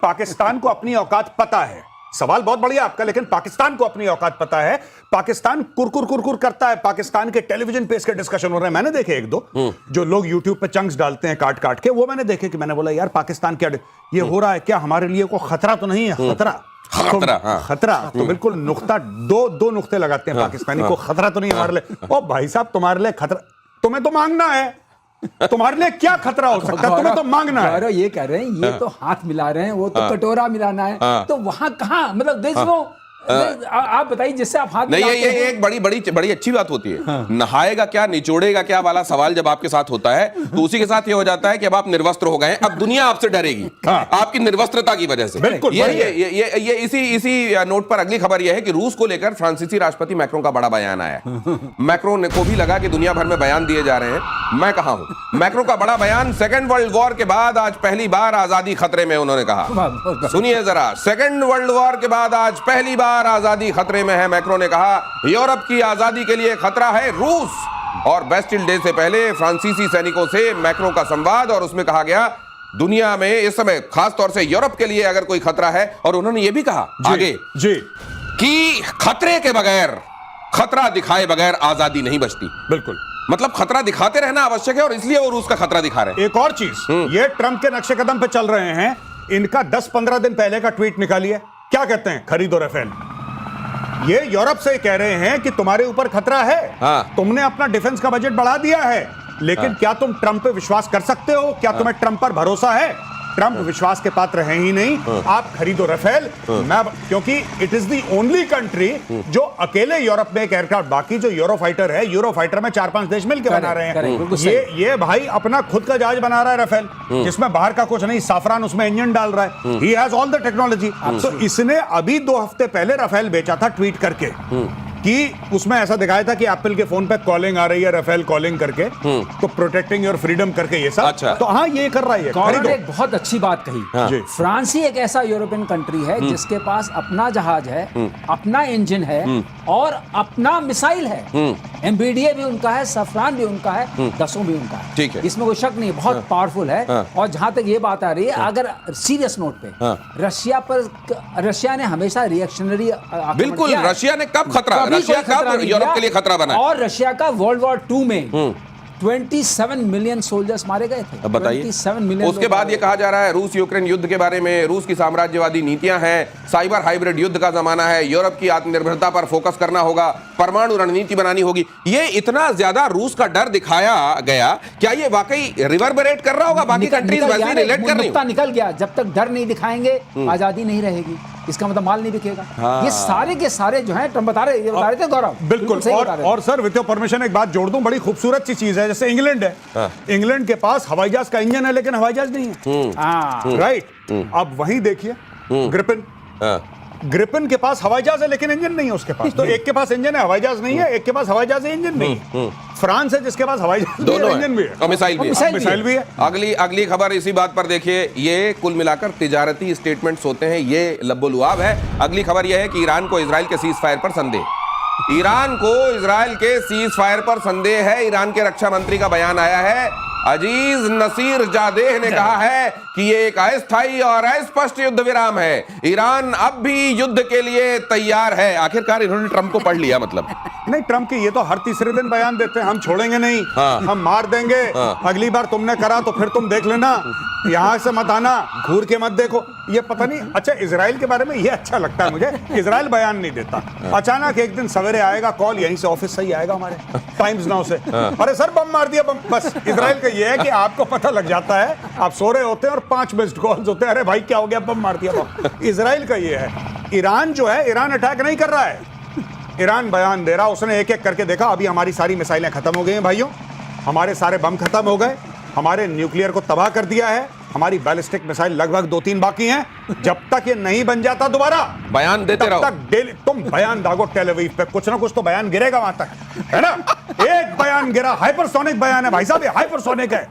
पाकिस्तान को अपनी औकात पता है। सवाल बहुत बढ़िया आपका, लेकिन पाकिस्तान को अपनी औकात पता है। पाकिस्तान कुरकुर कुरकुर करता है। पाकिस्तान के टेलीविजन पे इसके डिस्कशन हो रहे हैं। मैंने देखे एक दो जो लोग यूट्यूब पे चंक्स डालते हैं काट काट के, वो मैंने देखे कि मैंने बोला यार पाकिस्तान क्या ये हो रहा है, क्या हमारे लिए कोई खतरा तो नहीं है? खतरा तो बिल्कुल नुक्ता दो नुक्ते लगाते हैं पाकिस्तानी को। खतरा तो नहीं हमारे लिए। ओ भाई साहब, तुम्हारे लिए खतरा, तुम्हें तो मांगना है। तुम्हारे लिए क्या खतरा हो सकता है? तुम्हें तो मांगना है। ये कह रहे हैं ये तो हाथ मिला रहे हैं, वो तो कटोरा मिलाना है। तो वहां कहाँ, मतलब देश में आप बताइए जिससे आप हाथ नहीं, ये एक बड़ी अच्छी बात होती है। नहाएगा क्या, निचोड़ेगा क्या वाला सवाल जब आपके साथ होता है तो उसी के साथ ये हो जाता है कि अब आप निर्वस्त्र हो गए, अब दुनिया आपसे डरेगी आपकी निर्वस्त्रता की वजह से। बिल्कुल। ये इसी नोट पर अगली खबर यह है कि रूस को लेकर फ्रांसीसी राष्ट्रपति मैक्रों का बड़ा बयान आया है। मैक्रों को भी लगा कि दुनिया भर में बयान दिए जा रहे हैं, मैं कहां हूं। मैक्रों का बड़ा बयान, सेकेंड वर्ल्ड वॉर के बाद आज पहली बार आजादी खतरे में, उन्होंने कहा। सुनिए जरा, सेकेंड वर्ल्ड वॉर के बाद आज पहली बार आजादी खतरे में है। मैक्रों ने कहा यूरोप की आजादी के लिए खतरा है रूस। और बेस्टिल डे से पहले फ्रांसीसी सैनिकों से मैक्रों का संवाद, और उसमें कहा गया दुनिया में इस समय खास तौर से यूरोप के लिए अगर कोई खतरा है, और उन्होंने यह भी कहा आगे कि खतरे के बगैर, खतरा दिखाए बगैर आजादी नहीं बचती। बिल्कुल, मतलब खतरा दिखाते रहना आवश्यक है, और इसलिए वो रूस का खतरा दिखा रहे हैं। एक और चीज, ये ट्रंप के नक्शे कदम पे चल रहे हैं। इनका 10-15 दिन पहले का ट्वीट निकालिए, क्या कहते हैं? खरीदो राफेल। ये यूरोप से कह रहे हैं कि तुम्हारे ऊपर खतरा है। तुमने अपना डिफेंस का बजट बढ़ा दिया है, लेकिन क्या तुम ट्रंप पे विश्वास कर सकते हो? क्या तुम्हें ट्रंप पर भरोसा है? ट्रंप विश्वास के पात्र हैं ही नहीं। आप खरीदो राफेल। क्योंकि it is the only country जो अकेले यूरोप में एक एयरक्राफ्ट, बाकी जो यूरो फाइटर है, यूरो फाइटर में 4-5 देश मिलकर बना रहे हैं। ये भाई अपना खुद का जहाज बना रहा है राफेल, जिसमें बाहर का कुछ नहीं, साफरान उसमें इंजन डाल रहा है। He has all the technology. तो इसने अभी 2 हफ्ते पहले राफेल बेचा था, ट्वीट करके कि उसमें ऐसा दिखाया था कि एप्पल के फोन पे कॉलिंग आ रही है, राफेल कॉलिंग करके, तो प्रोटेक्टिंग योर फ्रीडम करके ये सब। अच्छा। तो हाँ, ये कर रहा है। गौरव ने एक बहुत अच्छी बात कही। फ्रांस ही एक ऐसा यूरोपियन कंट्री है जिसके पास अपना जहाज है, अपना इंजन है और अपना मिसाइल है। एमबीडीए भी उनका है, सफरान भी उनका है, दसों भी उनका है। ठीक है, इसमें कोई शक नहीं, बहुत पावरफुल है। और जहां तक ये बात आ रही है, अगर सीरियस नोट पे रशिया ने हमेशा रिएक्शनरी, बिल्कुल, रशिया ने कब खतरा, रशिया कब यूरोप के लिए खतरा बना? और रशिया का वर्ल्ड वॉर 2 में 27 मिलियन सोल्जर्स मारे गए थे। अब बताइए, 27 मिलियन। उसके बाद ये कहा जा रहा है रूस यूक्रेन युद्ध के बारे में, रूस की साम्राज्यवादी नीतियां हैं, साइबर हाइब्रिड युद्ध का जमाना है, यूरोप की आत्मनिर्भरता पर फोकस करना होगा, परमाणु रणनीति बनानी होगी। ये इतना ज्यादा रूस का डर दिखाया गया, क्या ये वाकई रिवर्बरेट कर रहा होगा? बाकी कंट्रीज वैसे रिलेट कर रही हैं। निकल गया, जब तक डर नहीं दिखाएंगे आजादी नहीं रहेगी, इसका मतलब माल नहीं बिकेगा। ये सारे के सारे जो हैं ट्रंप बता रहे थे गौरव। बिल्कुल। और सर, विद योर परमिशन एक बात जोड़ दूं, बड़ी खूबसूरत सी चीज है। जैसे इंग्लैंड है, इंग्लैंड के पास हवाई जहाज का इंजन है, लेकिन हवाई जहाज नहीं है। राइट। अब वहीं देखिए ग्रिपिन के पास हवाई जहाज है, लेकिन इंजन नहीं है उसके पास। तो एक के पास इंजन है, हवाई जहाज नहीं है, एक के पास हवाई जहाज है, इंजन नहीं है। फ्रांस है जिसके पास हवाई जहाज दोनों इंजन भी है और मिसाइल भी है। अगली खबर इसी बात पर देखिए, ये कुल मिलाकर तिजारती स्टेटमेंट्स होते हैं, ये लब्बो-लुआब है। अगली खबर यह है कि ईरान को इजराइल के सीज फायर पर संदेह। ईरान को इजराइल के सीज फायर पर संदेह है। ईरान के रक्षा मंत्री का बयान आया है। अजीज नसीर जादेह ने कहा है कि ये एक अस्थायी और अस्पष्ट युद्ध विराम है। ईरान अब भी युद्ध के लिए तैयार है। आखिरकार इन्होंने ट्रंप को पढ़ लिया, मतलब नहीं। ट्रंप के ये तो हर तीसरे दिन बयान देते हैं, हम छोड़ेंगे नहीं, हम मार देंगे। अगली बार तुमने करा तो फिर तुम देख लेना, यहां से मत आना, घूर के मत देखो। ये पता नहीं। अच्छा, इजराइल के बारे में ये अच्छा लगता है मुझे, इजराइल बयान नहीं देता। अचानक एक दिन सवेरे आएगा कॉल, यहीं से ऑफिस से ही आएगा हमारे टाइम्स नाउ से, अरे सर बम मार दिया, बम। बस इजराइल का ये है कि आपको पता लग जाता है, आप सो रहे होते हैं और 5 मिस्ड कॉल्स होते हैं, अरे भाई क्या हो गया, बम मार दिया, बम। इजराइल का ये है। ईरान जो है, ईरान अटैक नहीं कर रहा है, ईरान बयान दे रहा। उसने एक एक करके देखा, अभी हमारी सारी मिसाइलें खत्म हो गई हैं भाइयों, हमारे सारे बम खत्म हो गए, हमारे न्यूक्लियर को तबाह कर दिया है, हमारी बैलिस्टिक मिसाइल लगभग 2-3 बाकी हैं। जब तक ये नहीं बन जाता दोबारा बयान देते रहो, तब तक डेली तुम बयान दागो टेल अवीव पे, कुछ ना कुछ तो बयान गिरेगा वहां तक, है ना। एक बयान गिरा, हाइपरसोनिक बयान है भाई साहब, ये हाइपरसोनिक है।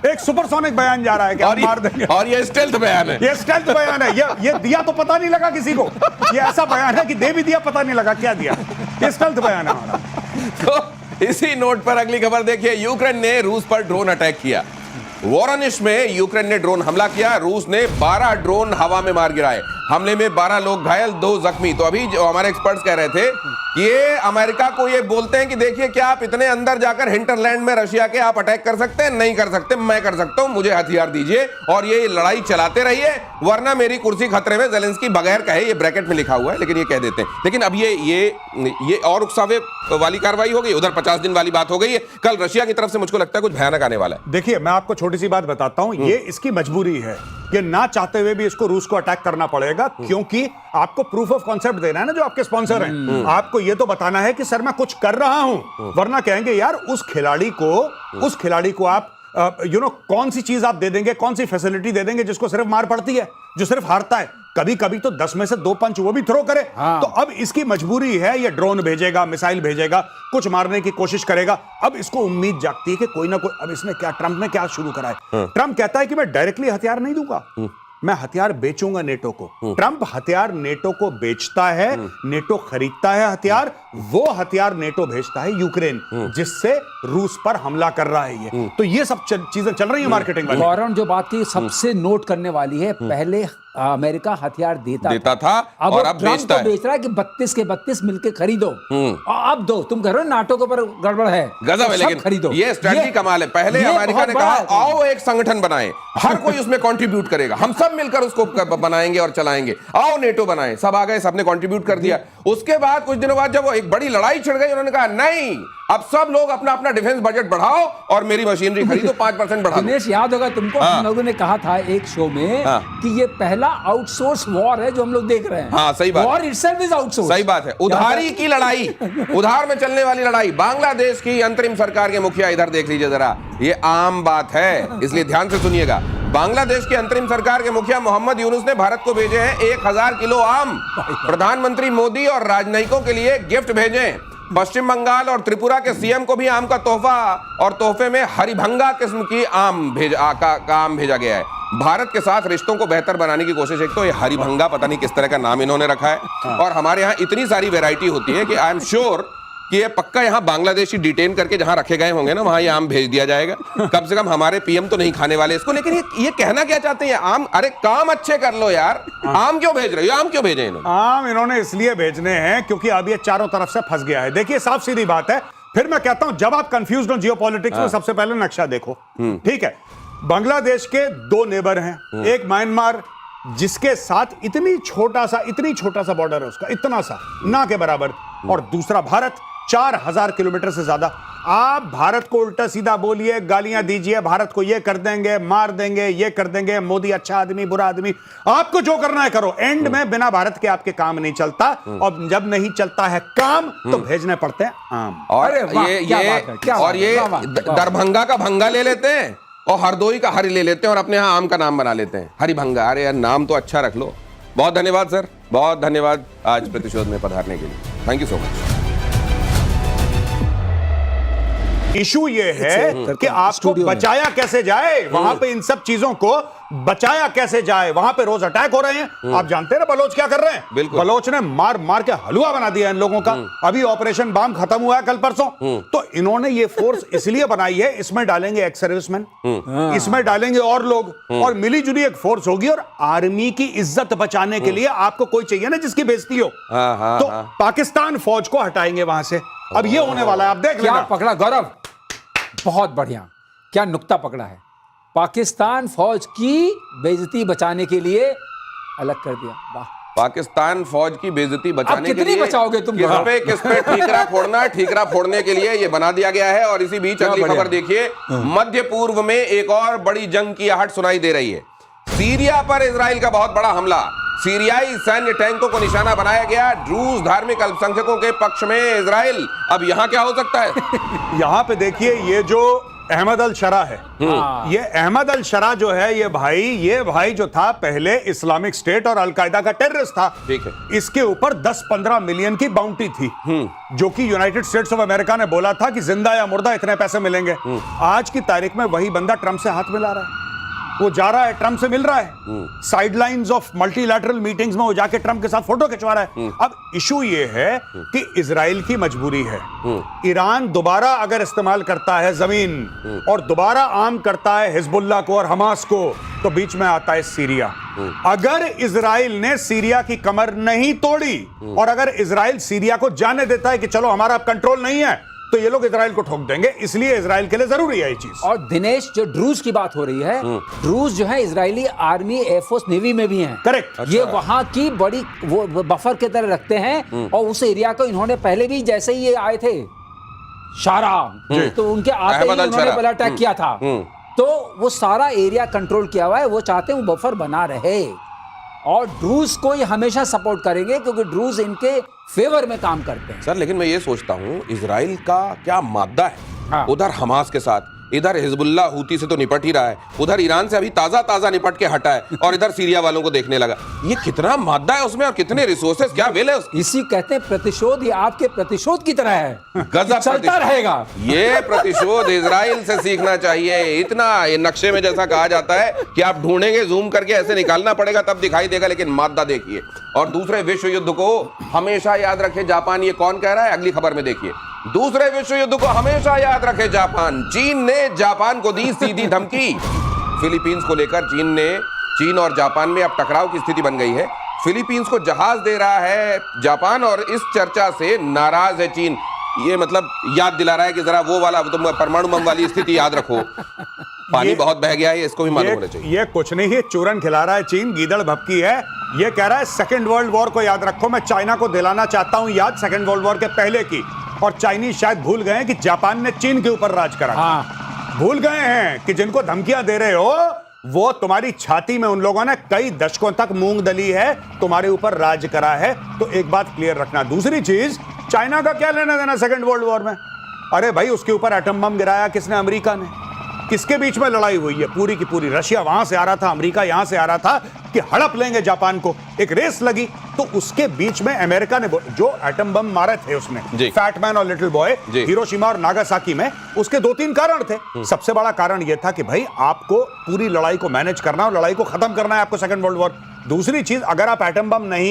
एक सुपरसोनिक बयान जा रहा है कि हम मार देंगे, और ये स्टेल्थ बयान है। ये स्टेल्थ बयान है। ये दिया तो पता नहीं लगा किसी को, ये ऐसा बयान है कि दे भी दिया, पता नहीं लगा क्या दिया। ये स्टेल्थ बयान है हमारा। तो इसी नोट पर अगली खबर देखिए, यूक्रेन ने रूस पर ड्रोन अटैक किया। वोरोनिश में यूक्रेन ने ड्रोन हमला किया, रूस ने 12 ड्रोन हवा में मार गिराए। हमले में 12 लोग घायल, 2 जख्मी। तो अभी जो हमारे एक्सपर्ट्स कह रहे थे कि ये अमेरिका को ये बोलते हैं कि देखिए क्या आप इतने अंदर जाकर हिंटरलैंड में रशिया के आप अटैक कर सकते हैं? नहीं कर सकते, मैं कर सकता हूं, मुझे हथियार दीजिए और ये लड़ाई चलाते रहिए, वरना मेरी कुर्सी खतरे में। ज़ेलेंस्की बगैर कहे, ये ब्रैकेट में लिखा हुआ है लेकिन ये कह देते हैं। लेकिन अब ये और उकसावे वाली कार्रवाई हो गई, उधर 50 दिन वाली बात हो गई है। कल रशिया की तरफ से मुझको लगता है कुछ भयानक आने वाला है। देखिए मैं आपको छोटी सी बात बताता हूं, ये इसकी मजबूरी है, ये ना चाहते हुए भी इसको रूस को अटैक करना पड़ेगा, क्योंकि आपको प्रूफ ऑफ कॉन्सेप्ट देना है ना जो आपके स्पॉन्सर हैं। आपको ये तो बताना है कि सर मैं कुछ कर रहा हूं, वरना कहेंगे यार उस खिलाड़ी को आप कौन सी चीज आप दे देंगे, कौन सी फैसिलिटी दे देंगे जिसको सिर्फ मार पड़ती है, जो सिर्फ हारता है। कभी कभी तो 10 में से 2 पंच वो भी थ्रो करे। तो अब इसकी मजबूरी है, ये ड्रोन भेजेगा, मिसाइल भेजेगा, कुछ मारने की कोशिश करेगा। अब इसको उम्मीद जागती है कि कोई ना कोई, अब इसने क्या, ट्रंप ने क्या शुरू करा है। ट्रंप कहता है कि मैं डायरेक्टली हथियार नहीं दूंगा, मैं हथियार बेचूंगा नेटो को। ट्रंप हथियार नेटो को बेचता है, नेटो खरीदता है हथियार, वो हथियार नेटो भेजता है यूक्रेन, जिससे रूस पर हमला कर रहा है। ये तो ये सब चीजें चल रही है मार्केटिंग वाली। वॉरेन जो बात की सबसे नोट करने वाली है, पहले अमेरिका हथियार देता था और अब बेच रहा है कि 32 के 32 मिलके खरीदो, अब दो। तुम कह रहे हो नाटो के ऊपर गड़बड़ है, गजब है, लेकिन खरीदो। ये स्ट्रेटजी कमाल है। पहले अमेरिका ने कहा आओ एक संगठन बनाएं, हर कोई उसमें कंट्रीब्यूट करेगा, हम सब मिलकर उसको बनाएंगे और चलाएंगे, आओ नेटो बनाएं। सब आ गए, सबने कंट्रीब्यूट कर दिया। उसके बाद कुछ दिनों बाद जब वो एक बड़ी लड़ाई छिड़ गई, उन्होंने कहा नहीं, अब सब लोग अपना अपना डिफेंस बजट बढ़ाओ और मेरी मशीनरी खरीदो, 5% बढ़ा। दिनेश याद होगा तुमको, हम लोगों ने कहा था एक शो में कि ये पहला आउटसोर्स वॉर है जो हम लोग देख रहे हैं। हाँ सही बात, वॉर इटसेल्फ इज आउटसोर्स। सही बात है, उधारी की लड़ाई, उधार में चलने वाली लड़ाई। बांग्लादेश की अंतरिम सरकार के मुखिया, इधर देख लीजिए जरा, ये आम बात है, इसलिए ध्यान से सुनिएगा। बांग्लादेश की अंतरिम सरकार के मुखिया मोहम्मद यूनुस ने भारत को भेजे हैं 1000 किलो आम। प्रधानमंत्री मोदी और राजनयिकों के लिए गिफ्ट भेजे। पश्चिम बंगाल और त्रिपुरा के सीएम को भी आम का तोहफा, और तोहफे में हरिभंगा किस्म की आम भेजा गया है। भारत के साथ रिश्तों को बेहतर बनाने की कोशिश। एक तो ये हरिभंगा पता नहीं किस तरह का नाम इन्होंने रखा है, और हमारे यहाँ इतनी सारी वैरायटी होती है कि आई एम श्योर कि ये पक्का यहाँ बांग्लादेशी डिटेन करके जहां रखे गए होंगे ना, वहां ये आम भेज दिया जाएगा। कम से कम हमारे पीएम तो नहीं खाने वाले इसको। लेकिन ये कहना क्या चाहते हैं? आम, अरे काम अच्छे कर लो यार, आम क्यों भेज रहे हो? आम क्यों भेजे इन्होंने? आम इन्होंने इसलिए भेजने हैं क्योंकि अब ये चारों तरफ से फंस गया है। देखिए साफ सीधी बात है, फिर मैं कहता हूं जब आप कंफ्यूज हो जियोपॉलिटिक्स में, सबसे पहले नक्शा देखो। ठीक है, बांग्लादेश के 2 नेबर हैं, एक म्यांमार जिसके साथ इतनी छोटा सा बॉर्डर है उसका, इतना सा ना के बराबर, और दूसरा भारत 4000 किलोमीटर से ज्यादा। आप भारत को उल्टा सीधा बोलिए, गालियां दीजिए, भारत को ये कर देंगे, मार देंगे, ये कर देंगे, मोदी अच्छा आदमी बुरा आदमी, आपको जो करना है करो। एंड में बिना भारत के आपके काम नहीं चलता, और जब नहीं चलता है काम तो भेजने पड़ते हैं आम। और ये दरभंगा का भंगा ले लेते हैं और हरदोई का हरि ले लेते हैं और अपने यहाँ आम का नाम बना लेते हैं, हरिभंगा। अरे यार नाम तो अच्छा रख लो। बहुत धन्यवाद सर, बहुत धन्यवाद आज प्रतिशोध में पधारने के लिए। Thank you so much. Issue ये है कि आपको बचाया कैसे जाए, वहां पे इन सब चीजों को बचाया कैसे जाए। वहां पे रोज अटैक हो रहे हैं, आप जानते हैं ना बलोच क्या कर रहे हैं। बलोच ने मार मार के हलवा बना दिया इन लोगों का। अभी ऑपरेशन बम खत्म हुआ है कल परसों, तो इन्होंने ये फोर्स इसलिए बनाई है, इसमें डालेंगे एक्स सर्विसमैन, इसमें डालेंगे और लोग, और मिली जुली एक फोर्स होगी। और आर्मी की इज्जत बचाने के लिए आपको कोई चाहिए ना जिसकी बेइज्जती हो, तो पाकिस्तान फौज को हटाएंगे वहां से। अब ये होने वाला है, आप देख लेना। पकड़ा गौरव, बहुत बढ़िया, क्या नुक्ता पकड़ा है। पाकिस्तान फौज की बेइज्जती बचाने के लिए अलग कर दिया। वाह, पाकिस्तान फौज की बेइज्जती बचाने के लिए बचाओगे तुम? किस पे ठीकरा फोड़ना, ठीकरा फोड़ने के लिए ये बना दिया गया है। और इसी बीच अगली खबर देखिए, मध्य पूर्व में एक और बड़ी जंग की आहट सुनाई दे रही है। सीरिया पर इजराइल का बहुत बड़ा हमला, सीरियाई सैन्य टैंकों को निशाना बनाया गया। रूस धार्मिक अल्पसंख्यकों के पक्ष में इजराइल। अब यहां क्या हो सकता है? यहां पे देखिए, ये जो अहमद अल शरा है, ये अहमद अल शरा जो है, ये भाई जो था पहले इस्लामिक स्टेट और अलकायदा का टेररिस्ट था। ठीक है, इसके ऊपर 10-15 मिलियन की बाउंटी थी, जो कि यूनाइटेड स्टेट्स ऑफ अमेरिका ने बोला था कि जिंदा या मुर्दा इतने पैसे मिलेंगे। आज की तारीख में वही बंदा ट्रंप से हाथ मिला रहा है। वो जा रहा है, ट्रम्प से मिल रहा है, साइडलाइंस ऑफ मल्टीलैटरल मीटिंग्स में वो जाके ट्रम्प के साथ फोटो खिंचवा रहा है। अब इशू ये है कि इजराइल की मजबूरी है। ईरान दोबारा अगर इस्तेमाल करता है जमीन और दोबारा आर्म करता है हिजबुल्लाह को और हमास को, तो बीच में आता है सीरिया। अगर इजराइल ने सीरिया की कमर नहीं तोड़ी और अगर इजराइल सीरिया को जाने देता है कि चलो हमारा अब कंट्रोल नहीं है, तो ये लोग इजराइल को ठोक देंगे। इसलिए इजराइल के लिए जरूरी है ये चीज। और दिनेश, जो ड्रूज की बात हो रही है, ड्रूज जो है इजरायली आर्मी, एयरफोर्स, नेवी में भी हैं। करेक्ट। ये वहां की बड़ी वो बफर के तरह रखते हैं और उस एरिया को इन्होंने पहले भी, जैसे ही ये आए थे शारा, तो उनके आते ही उन्होंने पहले अटैक किया था, तो वो सारा एरिया कंट्रोल किया हुआ है। वो चाहते हैं वो बफर बना रहे और ड्रूज को ये हमेशा सपोर्ट करेंगे क्योंकि ड्रूज इनके फेवर में काम करते हैं। सर, लेकिन मैं ये सोचता हूं इजराइल का क्या मादा है। हाँ। उधर हमास के साथ, इधर हिजबुल्लाह हूती से तो निपट ही रहा है, उधर ईरान से अभी ताजा निपट के हटा है और इधर सीरिया वालों को देखने लगा। ये कितना मादा है उसमें और कितने रिसोर्सेस, क्या वेल है उसकी। इसी कहते हैं प्रतिशोध। ये आपके प्रतिशोध की तरह है, गजब चलता रहेगा। ये प्रतिशोध इजराइल से सीखना चाहिए। इतना ये नक्शे में जैसा कहा जाता है कि आप ढूंढेंगे, जूम करके ऐसे निकालना पड़ेगा तब दिखाई देगा, लेकिन मादा देखिए। और दूसरे विश्व युद्ध को हमेशा याद रखे जापान। ये कौन कह रहा है, अगली खबर में देखिए। दूसरे विश्व युद्ध को हमेशा याद रखे जापान। चीन ने जापान को दी सीधी धमकी। फिलीपींस को लेकर चीन और जापान में अब टकराव की स्थिति बन गई है। फिलीपींस को जहाज दे रहा है जापान और इस चर्चा से नाराज है चीन। ये मतलब याद दिला रहा है कि जरा वो वाला तुम परमाणु बम वाली स्थिति याद रखो। पानी बहुत बह गया है, इसको भी मालूम होना चाहिए। ये कुछ नहीं है, चूरन खिला रहा है चीन, गीदड़ भपकी है। ये कह रहा है सेकेंड वर्ल्ड वॉर को याद रखो। मैं चाइना को दिलाना चाहता हूं याद सेकेंड वर्ल्ड वॉर के पहले की। और चाइनीज शायद भूल गए हैं कि जापान ने चीन के ऊपर राज करा। हाँ। भूल गए हैं कि जिनको धमकियां दे रहे हो वो तुम्हारी छाती में उन लोगों ने कई दशकों तक मूंग दली है, तुम्हारे ऊपर राज करा है। तो एक बात क्लियर रखना। दूसरी चीज, चाइना का क्या लेना देना सेकेंड वर्ल्ड वॉर में? अरे भाई, उसके ऊपर एटम बम गिराया किसने? अमेरिका ने। किसके बीच में लड़ाई हुई है? पूरी की पूरी रशिया वहां से आ रहा था, अमेरिका यहां से आ रहा था कि हड़प लेंगे जापान को। एक रेस लगी, तो उसके बीच में अमेरिका ने जो एटम बम मारे थे उसमें, फैटमैन और लिटिल बॉय, हिरोशिमा और नागासाकी में, उसके 2-3 कारण थे। सबसे बड़ा कारण यह था कि भाई आपको पूरी लड़ाई को मैनेज करना और लड़ाई को खत्म करना है आपको, सेकेंड वर्ल्ड वॉर। दूसरी चीज, अगर आप एटम बम नहीं